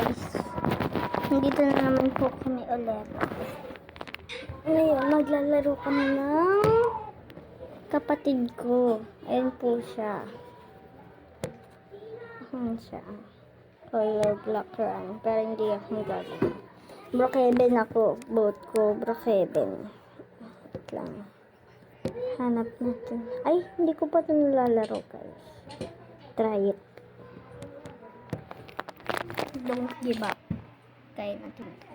guys, nandito na naman po kami ulit. Ngayon, maglalaro kami ng kapatid ko. Ayan po siya. Ayan siya. Color black run. Pero hindi ako maglalaro. Brookhaven ako. Boat ko, Brookhaven. Wait lang. Hanap natin. Ay, hindi ko pa ito nalalaro guys. Try it. Don't give up. Kaya natin ito.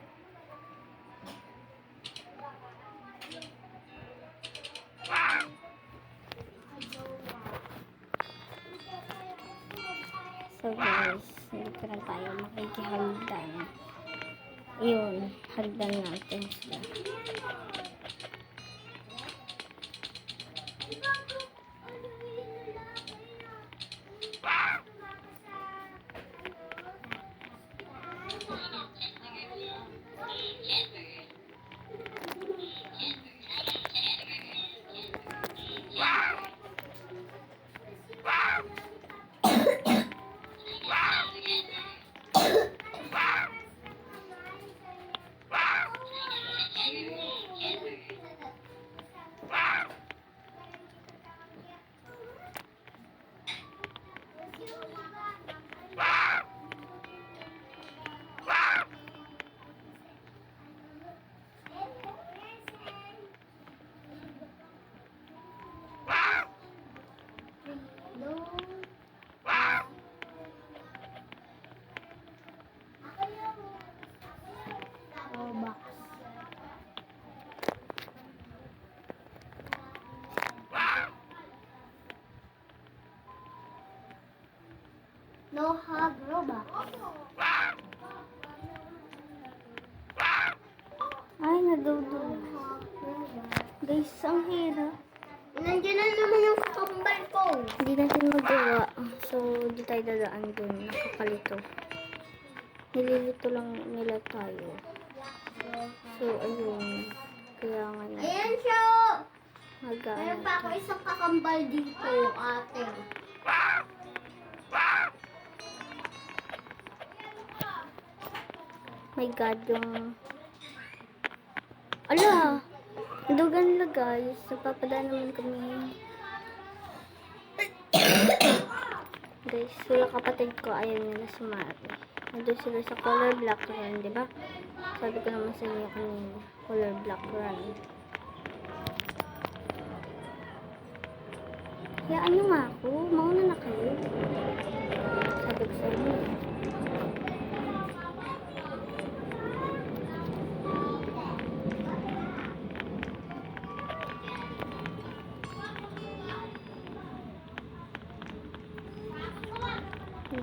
So guys, dito na tayo makikihagdan. Yun, hagdan natin sila. No hug Robux. Ay, nadudulo. Guys, ang hirap. Nandiyan na naman yung kambal ko. Hindi natin magawa. So, di tayo dadaan dun. Nakakalito. Nililito lang nila tayo. So, ayun. Kaya nga na. Ayan siya. Magaan. Meron pa ako isang kakambal dito, ate. My God, yung... Ala! Dugan na guys. Napapadaan naman kami. Guys, sila kapatid ko ayaw nila sumari. Nandun sila sa color black run, di ba? Sabi ko naman sa inyo kanina. Color black run. Kaya ano nga ako? Mauna na kayo. Sabi ko sa inyo.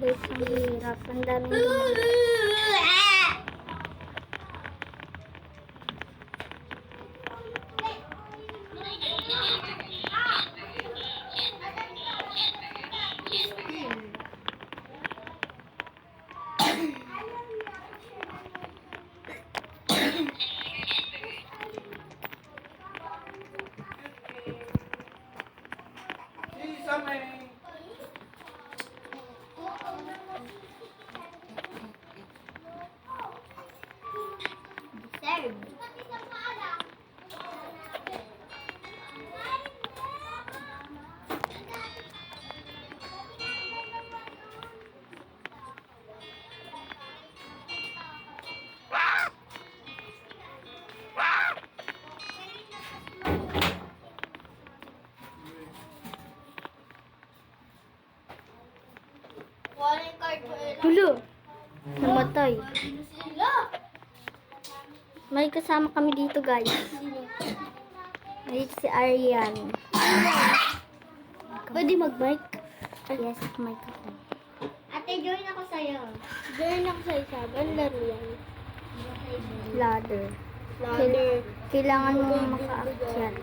Guys, ang hirap. Ang daming Serve. Calling card ko lang. Hulo! Namatay. Sila. May kasama kami dito guys. May si Arian. Pwede mag-mic? Yes, mic ako. Ate, join ako sa'yo. Join ako sa isa. Ang laro yan. Ladder. Ladder. Kailangan mo makaakyat.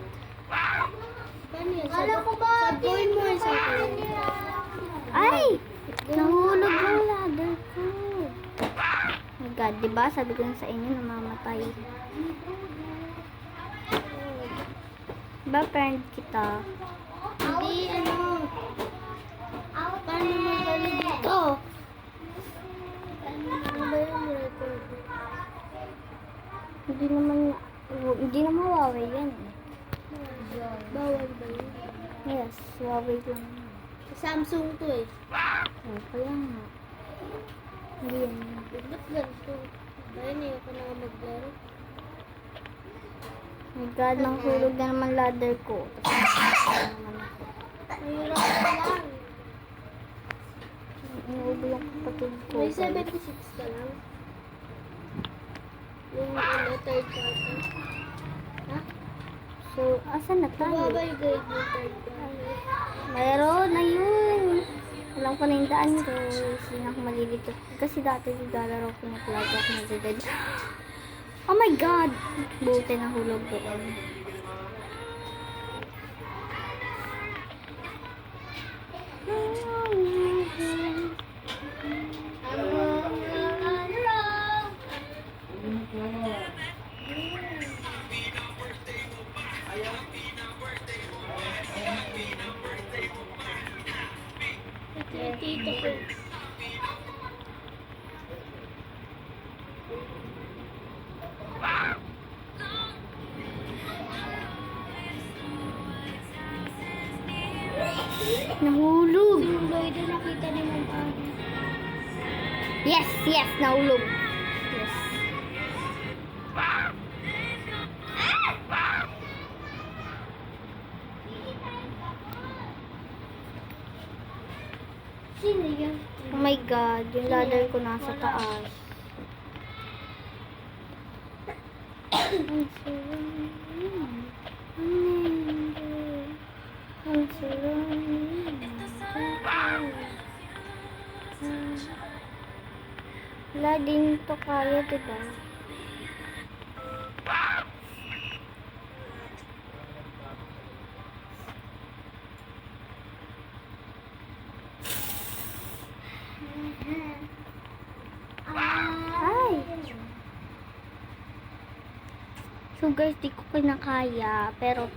Kala ko ba? Join mo sa akin. Ay! Nahulog yung ladder ko. Oh my God, diba? Sabi ko na sa inyo, namamatay. Diba, friend kita? Hindi, ano? Paano magaling dito? Ano ba yun? Hindi naman Huawei yan eh. Bawal ba yun? Yes, Huawei lang. Samsung to eh. Oh, kaya nga. Hindi yan. Ba't ganito? Dahil ayoko na nga maglaro. My God, nahulog na naman ladder ko. Mahirap lang. Inuubo yung kapatid ko. May 76 ka lang. Yung ano, third party. Ha? So, asan na tayo? Mababa yung grade ng third party. Mayroon na yun. Alam ko na yung daan ko. Hindi na ako malilito. Kasi dati naglalaro ko ng plug ako na dead. Oh my God! Buti nahulog doon. Ito yung tito ko. Nahulog! Yung Lloyd na nakita ni Ma'am Ari. Yes! Yes! Nahulog! Yes. Sino yun? Oh my God! Yung ladder ko nasa taas. Wala din to kaya, diba? Ay! So guys, di ko kinakaya, pero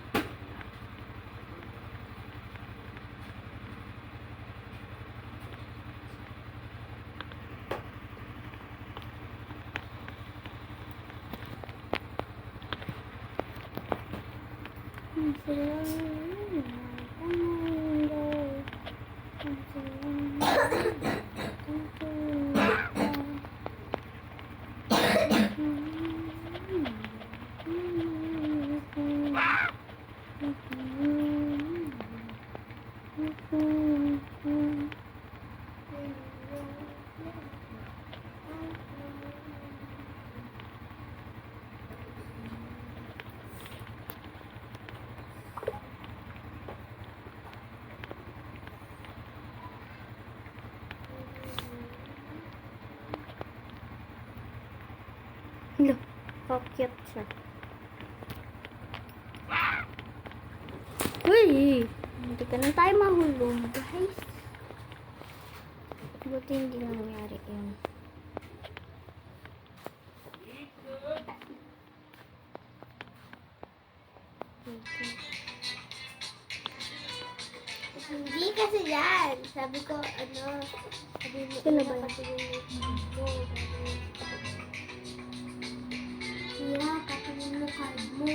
look, how cute siya. Uy! Hindi ka na tayo mahulog, guys. Buti hindi nangyari yun. Hindi kasi yan. Sabi ko, ano, sabi mo, Sino ba yun? katingin mo. Yeah, katingin mo card mo.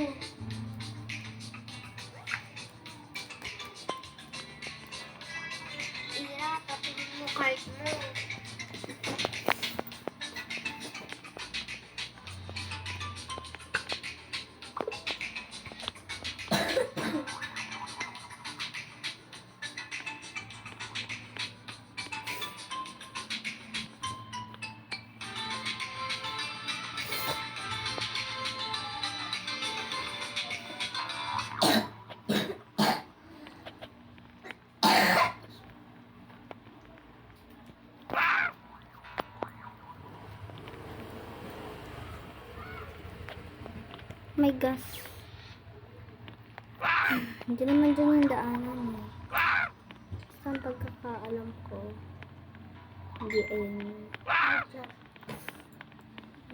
Ira, katingin mo card mo. My gosh. Hindi naman dyan yung daanan eh. Basta ang pagkakaalam ko. Hindi, ayun.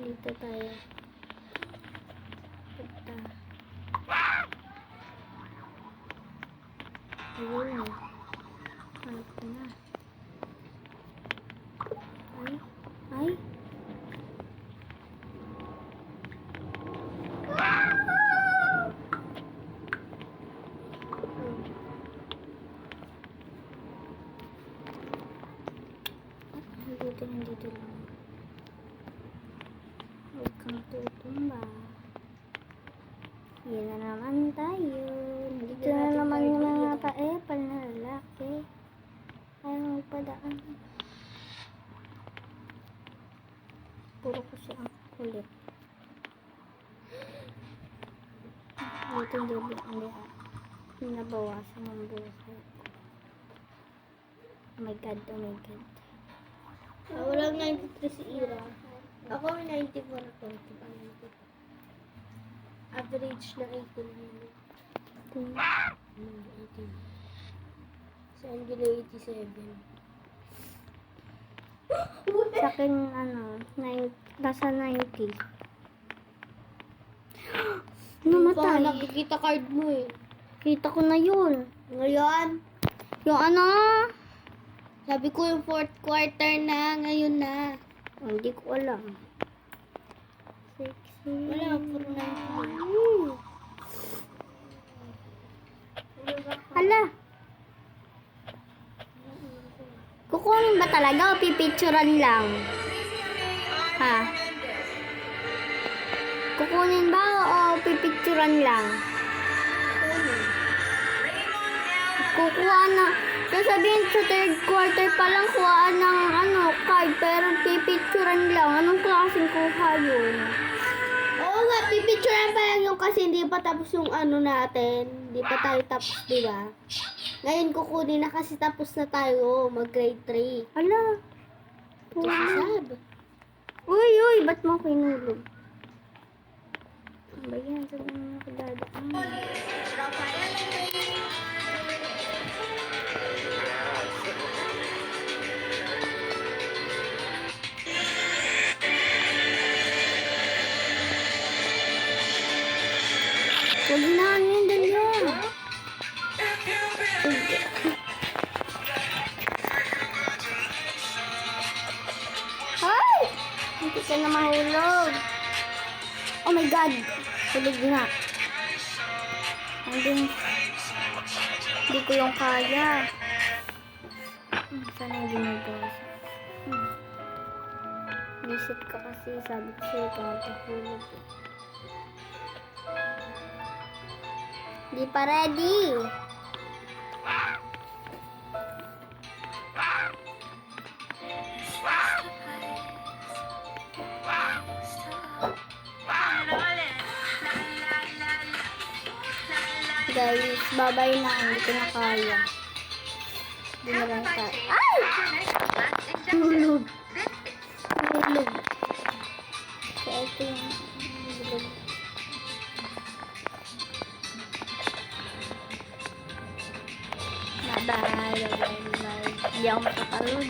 Dito tayo. Punta. Ayun. Hanap ko na. Ay. Ay. nandito lang. Huwag kang tutumba. Yan na naman tayo. Dito na naman yung mga pa-epal na lalaki. Ayaw magpadaan. Puro ko siya ang kulit. Dito hindi nabawasan ang buhay ko. Oh my god, oh my god. Walang 93 si Ira. Ako may 94 ako. Average na 18 yun. 18. Si Angelo 87. Sa akin, nasa 90. Namatay. Nakikita card mo eh. Kita ko na yun. Ngayon, Yung ano? sabi ko yung 4th quarter na, ngayon na. Hindi ko alam. Sexy. Wala, puro na Hala. Kukunin ba talaga o pipicturan lang? Ha? Kukunin ba o pipicturan lang? Kukuha na. Sasabihin sa 3rd quarter pa lang kuha ng card pero pipicturan lang. Anong klaseng kuha yun? Oo nga, pipicturean pa lang yung kasi hindi pa tapos yung ano natin. Hindi pa tayo tapos, di ba? Ngayon kukunin na kasi tapos na tayo, mag-grade 3. Hala. Ito si Sab. Uy, ba't mo kinulog? Ano ba yan? Saan naman ako dadaan? Huwag na yung dalawa. Ay! Hindi ka na mahulog. Oh my God! Hulog nga. Hindi ko yung kaya. Sana yung ginagawa. Visit ka kasi. Sabi ko sa'yo, kakahulog. Di pa ready. Guys, babay na. Hindi ko na kaya. Hindi na lang kaya. Ay! Hulog. Hulog. So, ito yung hulog. Bye-bye. Hindi ako makakalod.